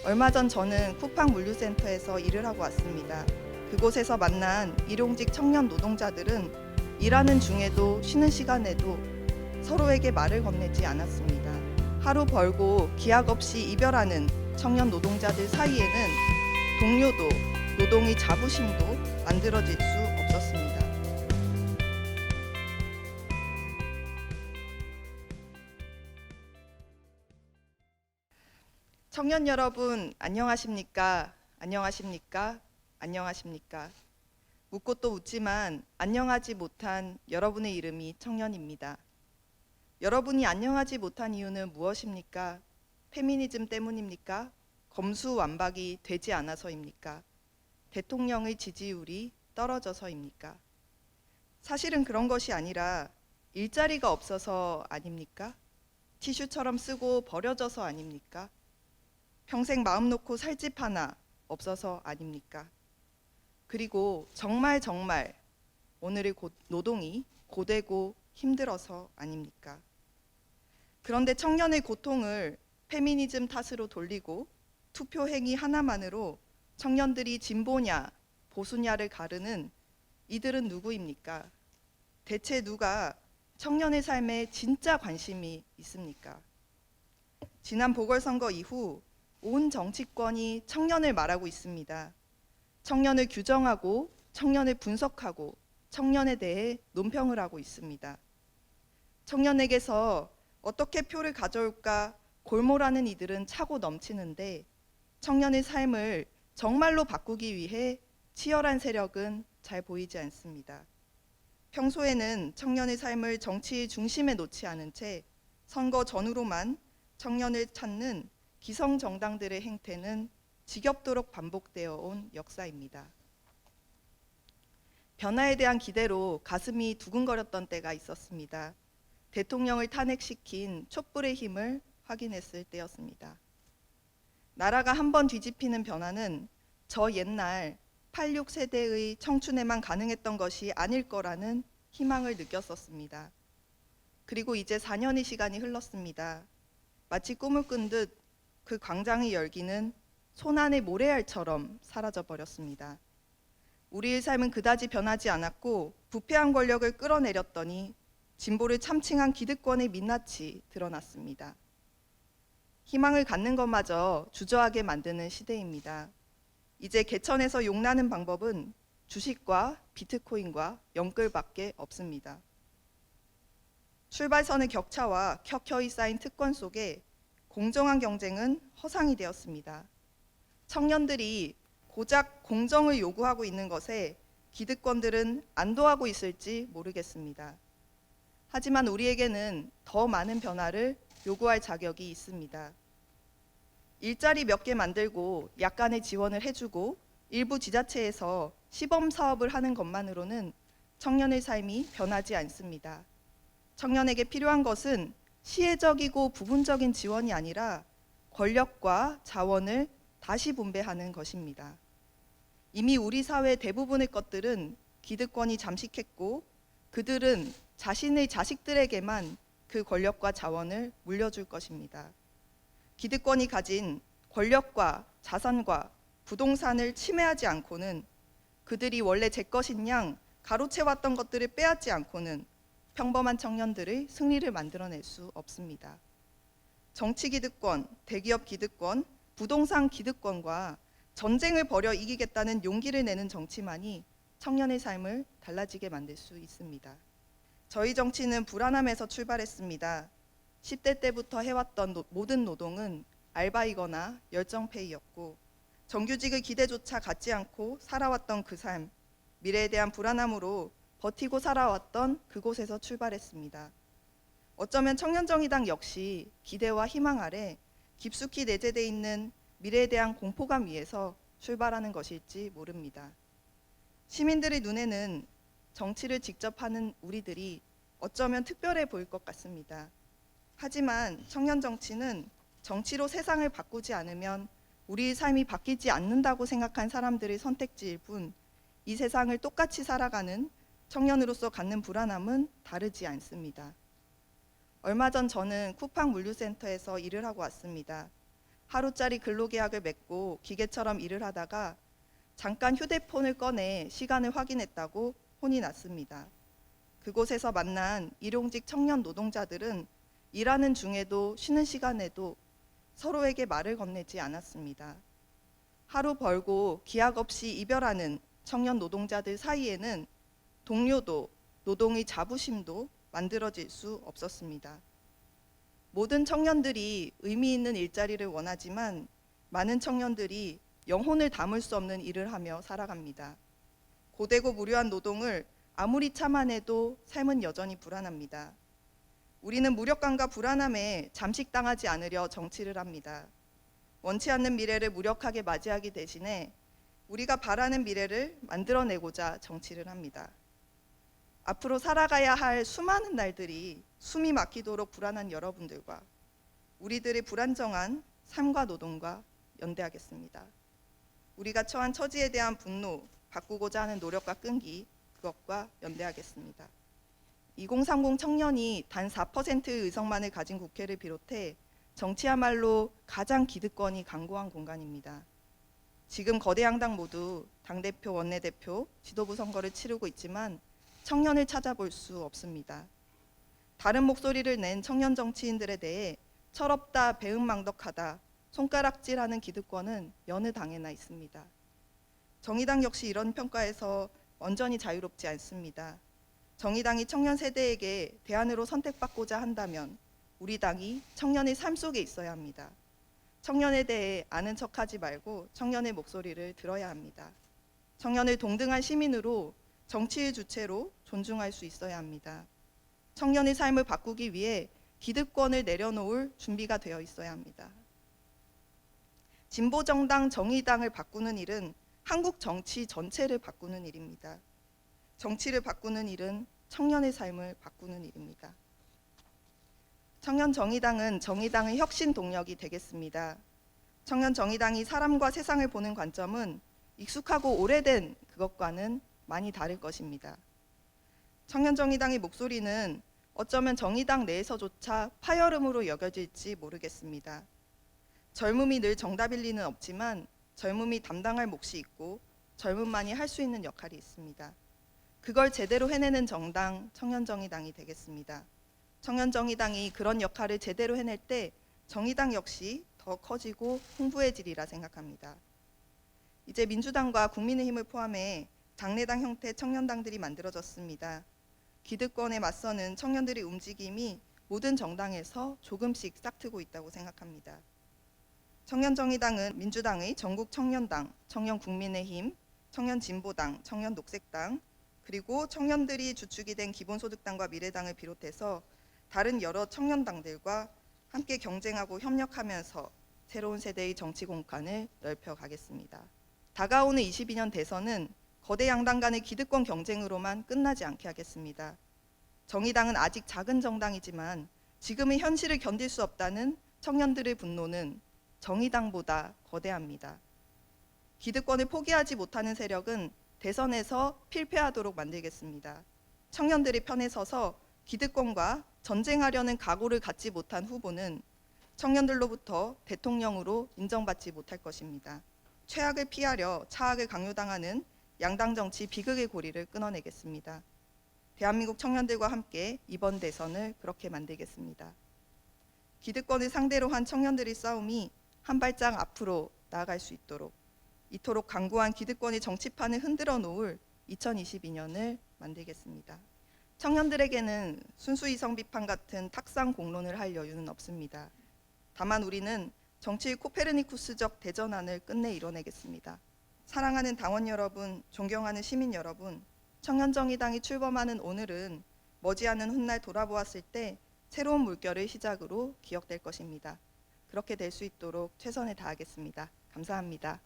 얼마 전 저는 쿠팡 물류센터에서 일을 하고 왔습니다. 그곳에서 만난 일용직 청년 노동자들은 일하는 중에도 쉬는 시간에도 서로에게 말을 건네지 않았습니다. 하루 벌고 기약 없이 이별하는 청년 노동자들 사이에는 동료도 노동의 자부심도 만들어질 수 없었습니다. 청년 여러분, 안녕하십니까? 안녕하십니까? 안녕하십니까? 묻고 또 묻지만 안녕하지 못한 여러분의 이름이 청년입니다. 여러분이 안녕하지 못한 이유는 무엇입니까? 페미니즘 때문입니까? 검수완박이 되지 않아서입니까? 대통령의 지지율이 떨어져서입니까? 사실은 그런 것이 아니라 일자리가 없어서 아닙니까? 티슈처럼 쓰고 버려져서 아닙니까? 평생 마음 놓고 살 집 하나 없어서 아닙니까? 그리고 정말 오늘의 노동이 고되고 힘들어서 아닙니까? 그런데 청년의 고통을 페미니즘 탓으로 돌리고 투표 행위 하나만으로 청년들이 진보냐 보수냐를 가르는 이들은 누구입니까? 대체 누가 청년의 삶에 진짜 관심이 있습니까? 지난 보궐선거 이후 온 정치권이 청년을 말하고 있습니다. 청년을 규정하고 청년을 분석하고 청년에 대해 논평을 하고 있습니다. 청년에게서 어떻게 표를 가져올까 골몰하는 이들은 차고 넘치는데 청년의 삶을 정말로 바꾸기 위해 치열한 세력은 잘 보이지 않습니다. 평소에는 청년의 삶을 정치의 중심에 놓지 않은 채 선거 전후로만 청년을 찾는 기성정당들의 행태는 지겹도록 반복되어 온 역사입니다. 변화에 대한 기대로 가슴이 두근거렸던 때가 있었습니다. 대통령을 탄핵시킨 촛불의 힘을 확인했을 때였습니다. 나라가 한번 뒤집히는 변화는 저 옛날 86 세대의 청춘에만 가능했던 것이 아닐 거라는 희망을 느꼈었습니다. 그리고 이제 4년의 시간이 흘렀습니다. 마치 꿈을 꾼 듯 그 광장의 열기는 손안의 모래알처럼 사라져 버렸습니다. 우리의 삶은 그다지 변하지 않았고 부패한 권력을 끌어내렸더니 진보를 참칭한 기득권의 민낯이 드러났습니다. 희망을 갖는 것마저 주저하게 만드는 시대입니다. 이제 개천에서 용나는 방법은 주식과 비트코인과 영끌밖에 없습니다. 출발선의 격차와 켜켜이 쌓인 특권 속에 공정한 경쟁은 허상이 되었습니다. 청년들이 고작 공정을 요구하고 있는 것에 기득권들은 안도하고 있을지 모르겠습니다. 하지만 우리에게는 더 많은 변화를 요구할 자격이 있습니다. 일자리 몇 개 만들고 약간의 지원을 해주고 일부 지자체에서 시범 사업을 하는 것만으로는 청년의 삶이 변하지 않습니다. 청년에게 필요한 것은 시혜적이고 부분적인 지원이 아니라 권력과 자원을 다시 분배하는 것입니다. 이미 우리 사회 대부분의 것들은 기득권이 잠식했고 그들은 자신의 자식들에게만 그 권력과 자원을 물려줄 것입니다. 기득권이 가진 권력과 자산과 부동산을 침해하지 않고는 그들이 원래 제 것인 양 가로채왔던 것들을 빼앗지 않고는 평범한 청년들의 승리를 만들어낼 수 없습니다. 정치 기득권, 대기업 기득권, 부동산 기득권과 전쟁을 벌여 이기겠다는 용기를 내는 정치만이 청년의 삶을 달라지게 만들 수 있습니다. 저희 정치는 불안함에서 출발했습니다. 10대 때부터 해왔던 모든 노동은 알바이거나 열정페이였고 정규직의 기대조차 갖지 않고 살아왔던 그 삶, 미래에 대한 불안함으로 버티고 살아왔던 그곳에서 출발했습니다. 어쩌면 청년정의당 역시 기대와 희망 아래 깊숙이 내재되어 있는 미래에 대한 공포감 위에서 출발하는 것일지 모릅니다. 시민들의 눈에는 정치를 직접 하는 우리들이 어쩌면 특별해 보일 것 같습니다. 하지만 청년 정치는 정치로 세상을 바꾸지 않으면 우리의 삶이 바뀌지 않는다고 생각한 사람들의 선택지일 뿐 이 세상을 똑같이 살아가는 청년으로서 갖는 불안함은 다르지 않습니다. 얼마 전 저는 쿠팡 물류센터에서 일을 하고 왔습니다. 하루짜리 근로계약을 맺고 기계처럼 일을 하다가 잠깐 휴대폰을 꺼내 시간을 확인했다고 혼이 났습니다. 그곳에서 만난 일용직 청년 노동자들은 일하는 중에도 쉬는 시간에도 서로에게 말을 건네지 않았습니다. 하루 벌고 기약 없이 이별하는 청년 노동자들 사이에는 동료도 노동의 자부심도 만들어질 수 없었습니다. 모든 청년들이 의미 있는 일자리를 원하지만 많은 청년들이 영혼을 담을 수 없는 일을 하며 살아갑니다. 고되고 무료한 노동을 아무리 참아내도 삶은 여전히 불안합니다. 우리는 무력감과 불안함에 잠식당하지 않으려 정치를 합니다. 원치 않는 미래를 무력하게 맞이하기 대신에 우리가 바라는 미래를 만들어내고자 정치를 합니다. 앞으로 살아가야 할 수많은 날들이 숨이 막히도록 불안한 여러분들과 우리들의 불안정한 삶과 노동과 연대하겠습니다. 우리가 처한 처지에 대한 분노, 바꾸고자 하는 노력과 끈기, 그것과 연대하겠습니다. 2030 청년이 단 4%의 의석만을 가진 국회를 비롯해 정치야말로 가장 기득권이 강고한 공간입니다. 지금 거대 양당 모두 당대표, 원내대표, 지도부 선거를 치르고 있지만 청년을 찾아볼 수 없습니다. 다른 목소리를 낸 청년 정치인들에 대해 철없다, 배은망덕하다, 손가락질하는 기득권은 여느 당에나 있습니다. 정의당 역시 이런 평가에서 완전히 자유롭지 않습니다. 정의당이 청년 세대에게 대안으로 선택받고자 한다면 우리 당이 청년의 삶 속에 있어야 합니다. 청년에 대해 아는 척하지 말고 청년의 목소리를 들어야 합니다. 청년을 동등한 시민으로 정치의 주체로 존중할 수 있어야 합니다. 청년의 삶을 바꾸기 위해 기득권을 내려놓을 준비가 되어 있어야 합니다. 진보정당 정의당을 바꾸는 일은 한국 정치 전체를 바꾸는 일입니다. 정치를 바꾸는 일은 청년의 삶을 바꾸는 일입니다. 청년 정의당은 정의당의 혁신 동력이 되겠습니다. 청년 정의당이 사람과 세상을 보는 관점은 익숙하고 오래된 그것과는 많이 다를 것입니다. 청년 정의당의 목소리는 어쩌면 정의당 내에서조차 파열음으로 여겨질지 모르겠습니다. 젊음이 늘 정답일 리는 없지만 젊음이 담당할 몫이 있고 젊음만이 할 수 있는 역할이 있습니다. 그걸 제대로 해내는 정당, 청년정의당이 되겠습니다. 청년정의당이 그런 역할을 제대로 해낼 때 정의당 역시 더 커지고 풍부해지리라 생각합니다. 이제 민주당과 국민의힘을 포함해 당내당 형태 청년당들이 만들어졌습니다. 기득권에 맞서는 청년들의 움직임이 모든 정당에서 조금씩 싹트고 있다고 생각합니다. 청년정의당은 민주당의 전국청년당, 청년국민의힘, 청년진보당, 청년녹색당, 그리고 청년들이 주축이 된 기본소득당과 미래당을 비롯해서 다른 여러 청년당들과 함께 경쟁하고 협력하면서 새로운 세대의 정치 공간을 넓혀가겠습니다. 다가오는 22년 대선은 거대 양당 간의 기득권 경쟁으로만 끝나지 않게 하겠습니다. 정의당은 아직 작은 정당이지만 지금의 현실을 견딜 수 없다는 청년들의 분노는 정의당보다 거대합니다. 기득권을 포기하지 못하는 세력은 대선에서 필패하도록 만들겠습니다. 청년들의 편에 서서 기득권과 전쟁하려는 각오를 갖지 못한 후보는 청년들로부터 대통령으로 인정받지 못할 것입니다. 최악을 피하려 차악을 강요당하는 양당 정치 비극의 고리를 끊어내겠습니다. 대한민국 청년들과 함께 이번 대선을 그렇게 만들겠습니다. 기득권을 상대로 한 청년들의 싸움이 한 발짝 앞으로 나아갈 수 있도록 이토록 강고한 기득권의 정치판을 흔들어 놓을 2022년을 만들겠습니다. 청년들에게는 순수 이성 비판 같은 탁상 공론을 할 여유는 없습니다. 다만 우리는 정치의 코페르니쿠스적 대전환을 끝내 이뤄내겠습니다. 사랑하는 당원 여러분, 존경하는 시민 여러분, 청년정의당이 출범하는 오늘은 머지않은 훗날 돌아보았을 때 새로운 물결의 시작으로 기억될 것입니다. 그렇게 될 수 있도록 최선을 다하겠습니다. 감사합니다.